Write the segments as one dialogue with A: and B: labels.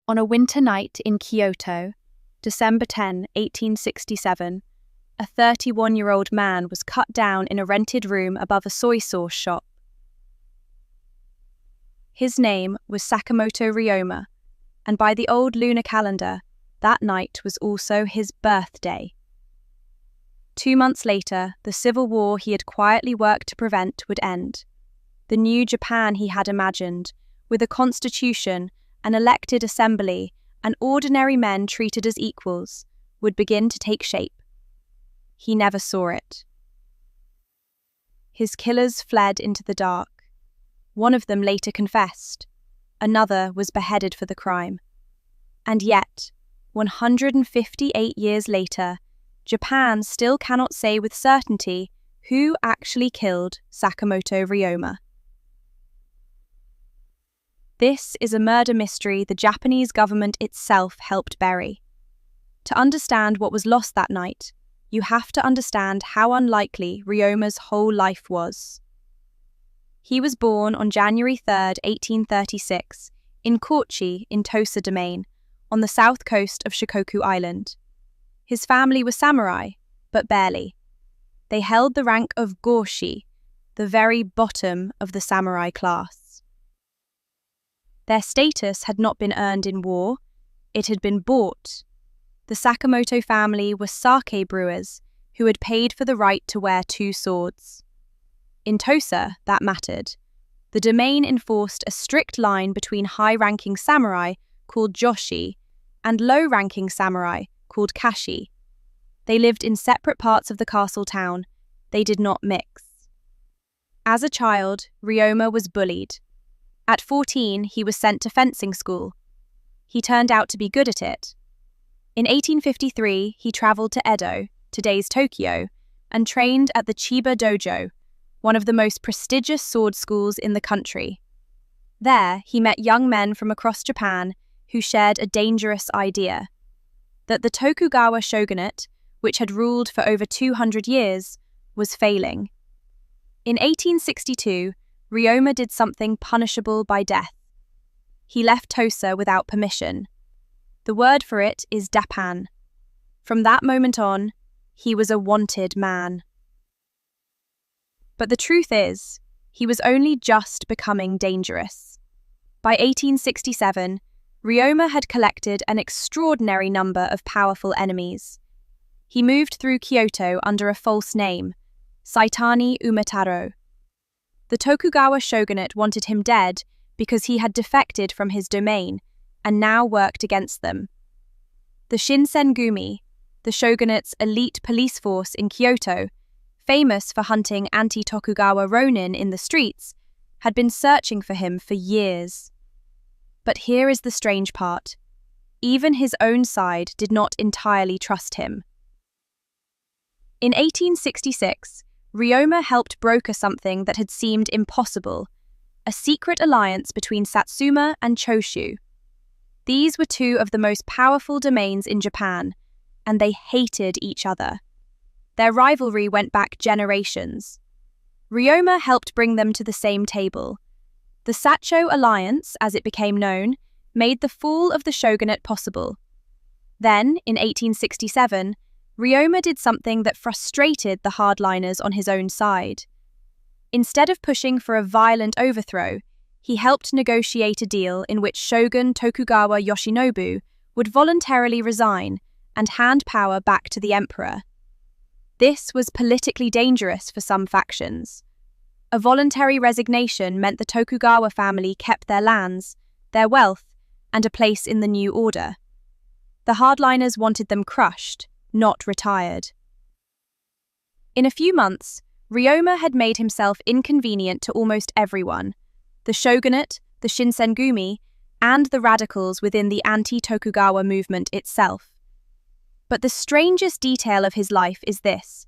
A: On a winter night in Kyoto, December 10, 1867, a 31-year-old man was cut down in a rented room above a soy sauce shop. His name was Sakamoto Ryōma, and by the old lunar calendar, that night was also his birthday. 2 months later, the civil war he had quietly worked to prevent would end. The new Japan he had imagined, with a constitution, an elected assembly, and ordinary men treated as equals, would begin to take shape. He never saw it. His killers fled into the dark. One of them later confessed. Another was beheaded for the crime. And yet, 158 years later, Japan still cannot say with certainty who actually killed Sakamoto Ryōma. This is a murder mystery the Japanese government itself helped bury. To understand what was lost that night, you have to understand how unlikely Ryoma's whole life was. He was born on January 3, 1836, in Kochi in Tosa Domain, on the south coast of Shikoku Island. His family was samurai, but barely. They held the rank of goshi, the very bottom of the samurai class. Their status had not been earned in war, it had been bought. The Sakamoto family were sake brewers who had paid for the right to wear 2 swords. In Tosa, that mattered. The domain enforced a strict line between high-ranking samurai, called joshi, and low-ranking samurai, called kashi. They lived in separate parts of the castle town. They did not mix. As a child, Ryoma was bullied. At 14, he was sent to fencing school. He turned out to be good at it. In 1853, he travelled to Edo, today's Tokyo, and trained at the Chiba Dojo, one of the most prestigious sword schools in the country. There, he met young men from across Japan who shared a dangerous idea: that the Tokugawa shogunate, which had ruled for over 200 years, was failing. In 1862, Ryoma did something punishable by death. He left Tosa without permission. The word for it is dappan. From that moment on, he was a wanted man. But the truth is, he was only just becoming dangerous. By 1867, Ryoma had collected an extraordinary number of powerful enemies. He moved through Kyoto under a false name, Saitani Umetaro. The Tokugawa shogunate wanted him dead because he had defected from his domain and now worked against them. The Shinsengumi, the shogunate's elite police force in Kyoto, famous for hunting anti-Tokugawa ronin in the streets, had been searching for him for years. But here is the strange part. Even his own side did not entirely trust him. In 1866, Ryoma helped broker something that had seemed impossible: a secret alliance between Satsuma and Choshu. These were 2 of the most powerful domains in Japan, and they hated each other. Their rivalry went back generations. Ryoma helped bring them to the same table. The Sacho Alliance, as it became known, made the fall of the shogunate possible. Then, in 1867, Ryoma did something that frustrated the hardliners on his own side. Instead of pushing for a violent overthrow, he helped negotiate a deal in which Shogun Tokugawa Yoshinobu would voluntarily resign and hand power back to the emperor. This was politically dangerous for some factions. A voluntary resignation meant the Tokugawa family kept their lands, their wealth, and a place in the new order. The hardliners wanted them crushed, not retired. In a few months, Ryoma had made himself inconvenient to almost everyone: the shogunate, the Shinsengumi, and the radicals within the anti-Tokugawa movement itself. But the strangest detail of his life is this: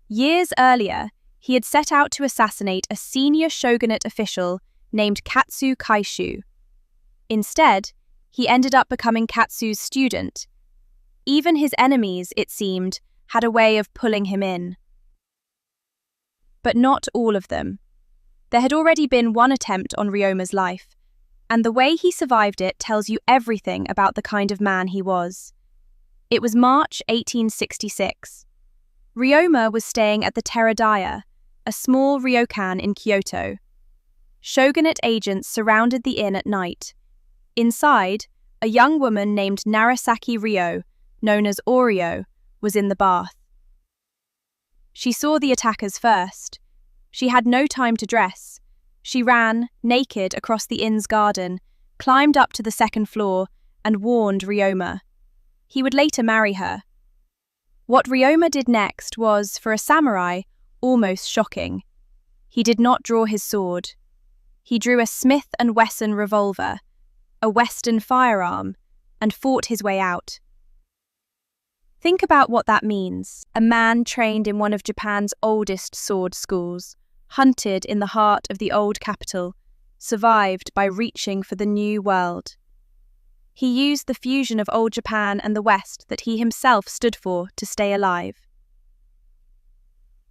A: years earlier, he had set out to assassinate a senior shogunate official named Katsu Kaishu. Instead, he ended up becoming Katsu's student. Even his enemies, it seemed, had a way of pulling him in. But not all of them. There had already been one attempt on Ryoma's life. and the way he survived it tells you everything about the kind of man he was. It was March 1866. Ryoma was staying at the Teradaya, a small ryokan in Kyoto. Shogunate agents surrounded the inn at night. Inside, a young woman named Narasaki Ryo, known as Oryo, was in the bath. She saw the attackers first. She had no time to dress. She ran, naked, across the inn's garden, climbed up to the second floor, and warned Ryoma. He would later marry her. What Ryoma did next was, for a samurai, almost shocking. He did not draw his sword. He drew a Smith & Wesson revolver, a Western firearm, and fought his way out. Think about what that means. A man trained in one of Japan's oldest sword schools, hunted in the heart of the old capital, survived by reaching for the new world. He used the fusion of old Japan and the West that he himself stood for to stay alive.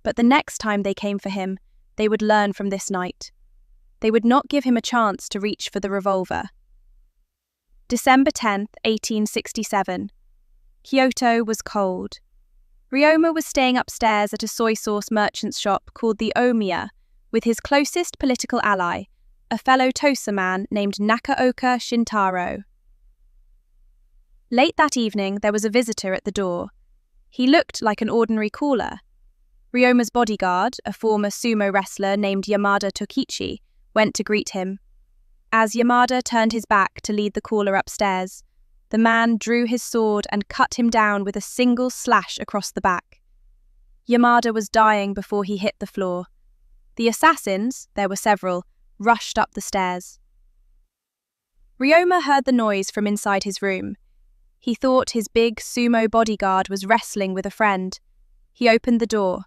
A: But the next time they came for him, they would learn from this night. They would not give him a chance to reach for the revolver. December 10th, 1867. Kyoto was cold. Ryoma was staying upstairs at a soy sauce merchant's shop called the Ōmiya with his closest political ally, a fellow Tosa man named Nakaoka Shintaro. Late that evening, there was a visitor at the door. He looked like an ordinary caller. Ryoma's bodyguard, a former sumo wrestler named Yamada Tokichi, went to greet him. As Yamada turned his back to lead the caller upstairs, the man drew his sword and cut him down with a single slash across the back. Yamada was dying before he hit the floor. The assassins, there were several, rushed up the stairs. Ryoma heard the noise from inside his room. He thought his big sumo bodyguard was wrestling with a friend. He opened the door.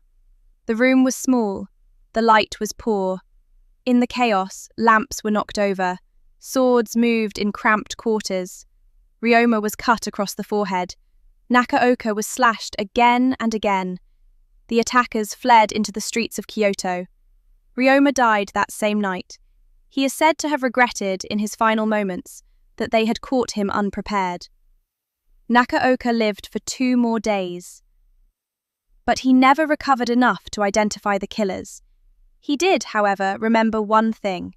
A: The room was small. The light was poor. In the chaos, lamps were knocked over. Swords moved in cramped quarters. Ryoma was cut across the forehead. Nakaoka was slashed again and again. The attackers fled into the streets of Kyoto. Ryoma died that same night. He is said to have regretted, in his final moments, that they had caught him unprepared. Nakaoka lived for 2 more days. But he never recovered enough to identify the killers. He did, however, remember one thing.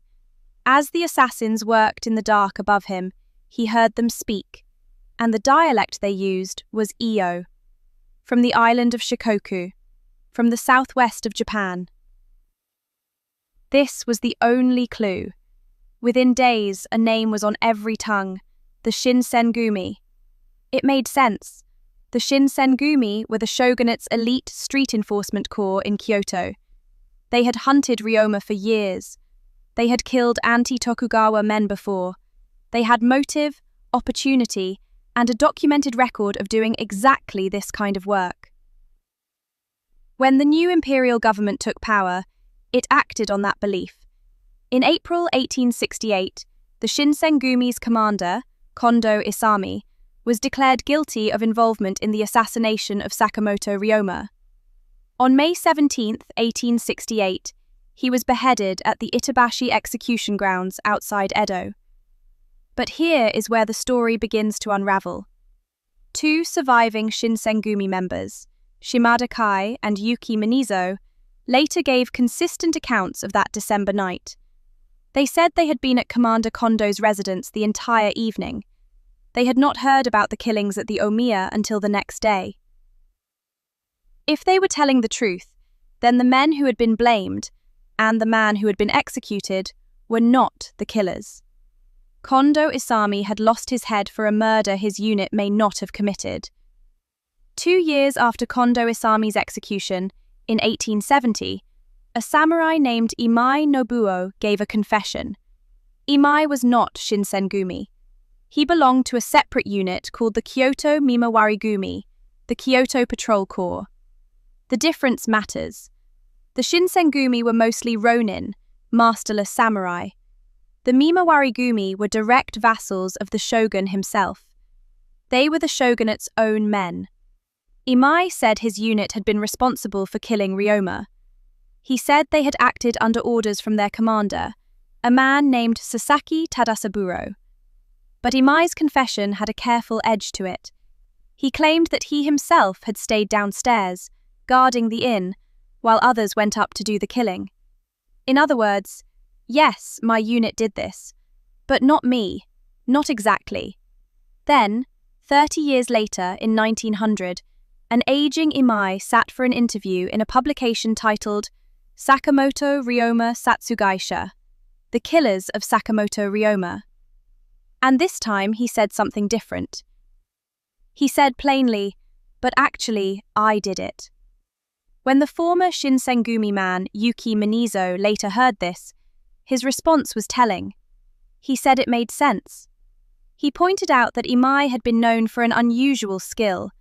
A: As the assassins worked in the dark above him, he heard them speak, and the dialect they used was Iyo, from the island of Shikoku, from the southwest of Japan. This was the only clue. Within days, a name was on every tongue, the Shinsengumi. It made sense. The Shinsengumi were the shogunate's elite street enforcement corps in Kyoto. They had hunted Ryoma for years. They had killed anti-Tokugawa men before. They had motive, opportunity, and a documented record of doing exactly this kind of work. When the new imperial government took power, it acted on that belief. In April 1868, the Shinsengumi's commander, Kondō Isami, was declared guilty of involvement in the assassination of Sakamoto Ryōma. On May 17, 1868, he was beheaded at the Itabashi execution grounds outside Edo. But here is where the story begins to unravel. 2 surviving Shinsengumi members, Shimada Kai and Yuki Minizo, later gave consistent accounts of that December night. They said they had been at Commander Kondo's residence the entire evening. They had not heard about the killings at the Ōmiya until the next day. If they were telling the truth, then the men who had been blamed, and the man who had been executed, were not the killers. Kondō Isami had lost his head for a murder his unit may not have committed. 2 years after Kondō Isami's execution, in 1870, a samurai named Imai Nobuo gave a confession. Imai was not Shinsengumi. He belonged to a separate unit called the Kyoto Mimawarigumi, the Kyoto Patrol Corps. The difference matters. The Shinsengumi were mostly ronin, masterless samurai. The Mimawarigumi were direct vassals of the shogun himself. They were the shogunate's own men. Imai said his unit had been responsible for killing Ryoma. He said they had acted under orders from their commander, a man named Sasaki Tadasaburo. But Imai's confession had a careful edge to it. He claimed that he himself had stayed downstairs, guarding the inn, while others went up to do the killing. In other words, yes, my unit did this, but not me, not exactly. Then, 30 years later, in 1900, an aging Imai sat for an interview in a publication titled Sakamoto Ryōma Satsugaisha, The Killers of Sakamoto Ryōma. And this time he said something different. He said plainly, but actually, I did it. When the former Shinsengumi man, Yuki Minizo, later heard this, his response was telling. He said it made sense. He pointed out that Imai had been known for an unusual skill,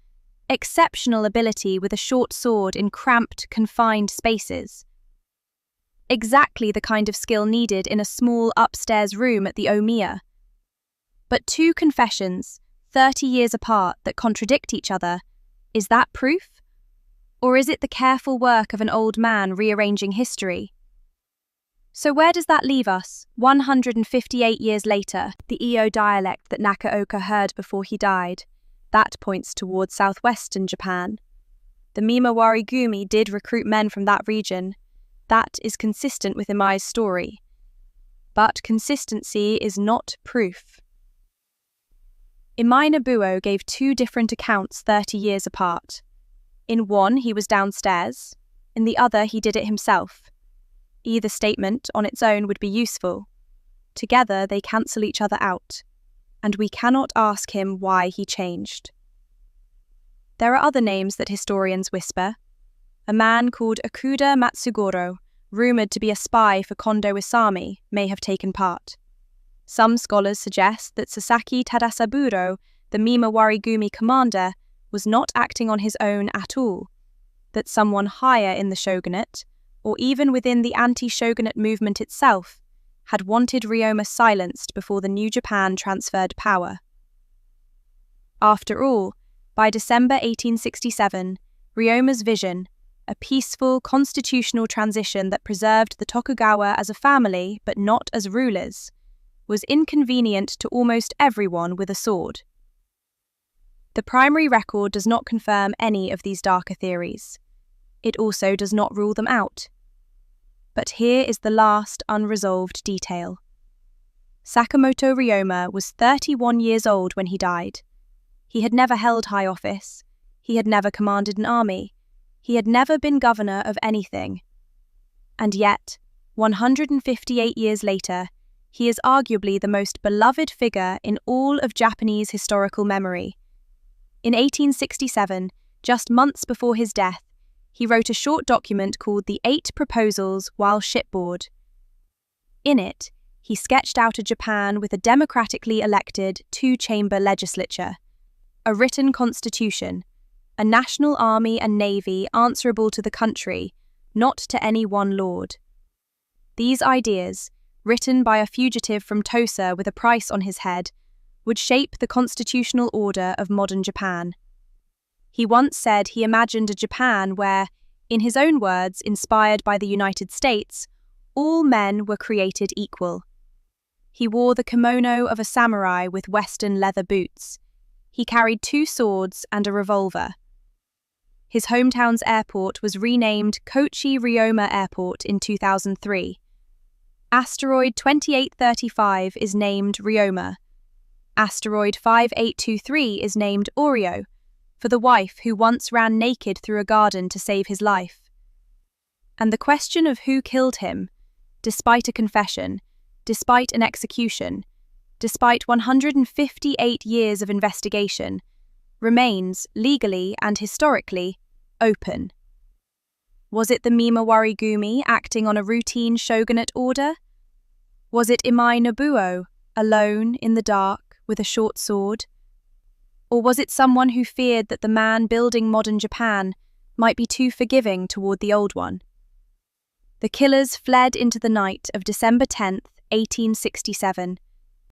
A: exceptional ability with a short sword in cramped, confined spaces. Exactly the kind of skill needed in a small upstairs room at the Ōmiya. But two confessions, 30 years apart, that contradict each other, is that proof? Or is it the careful work of an old man rearranging history? So where does that leave us, 158 years later, the Iyo dialect that Nakaoka heard before he died? That points towards southwestern Japan. The Mimawarigumi did recruit men from that region. That is consistent with Imai's story. But consistency is not proof. Imai Nobuo gave two different accounts 30 years apart. In one, he was downstairs. In the other, he did it himself. Either statement on its own would be useful. Together, they cancel each other out, and we cannot ask him why he changed. There are other names that historians whisper. A man called Okuda Matsugoro, rumoured to be a spy for Kondō Isami, may have taken part. Some scholars suggest that Sasaki Tadasaburo, the Mimawarigumi commander, was not acting on his own at all, that someone higher in the shogunate, or even within the anti-shogunate movement itself, had wanted Ryoma silenced before the new Japan transferred power. After all, by December 1867, Ryoma's vision, a peaceful constitutional transition that preserved the Tokugawa as a family but not as rulers, was inconvenient to almost everyone with a sword. The primary record does not confirm any of these darker theories. It also does not rule them out. But here is the last unresolved detail. Sakamoto Ryōma was 31 years old when he died. He had never held high office. He had never commanded an army. He had never been governor of anything. And yet, 158 years later, he is arguably the most beloved figure in all of Japanese historical memory. In 1867, just months before his death, he wrote a short document called the Eight Proposals While Shipboard. In it, he sketched out a Japan with a democratically elected two-chamber legislature, a written constitution, a national army and navy answerable to the country, not to any one lord. These ideas, written by a fugitive from Tosa with a price on his head, would shape the constitutional order of modern Japan. He once said he imagined a Japan where, in his own words, inspired by the United States, all men were created equal. He wore the kimono of a samurai with Western leather boots. He carried 2 swords and a revolver. His hometown's airport was renamed Kochi Ryoma Airport in 2003. Asteroid 2835 is named Ryoma. Asteroid 5823 is named Oryo, for the wife who once ran naked through a garden to save his life. And the question of who killed him, despite a confession, despite an execution, despite 158 years of investigation, remains, legally and historically, open. Was it the Mimawarigumi acting on a routine shogunate order? Was it Imai Nobuo, alone in the dark with a short sword? Or was it someone who feared that the man building modern Japan might be too forgiving toward the old one? The killers fled into the night of December 10th, 1867,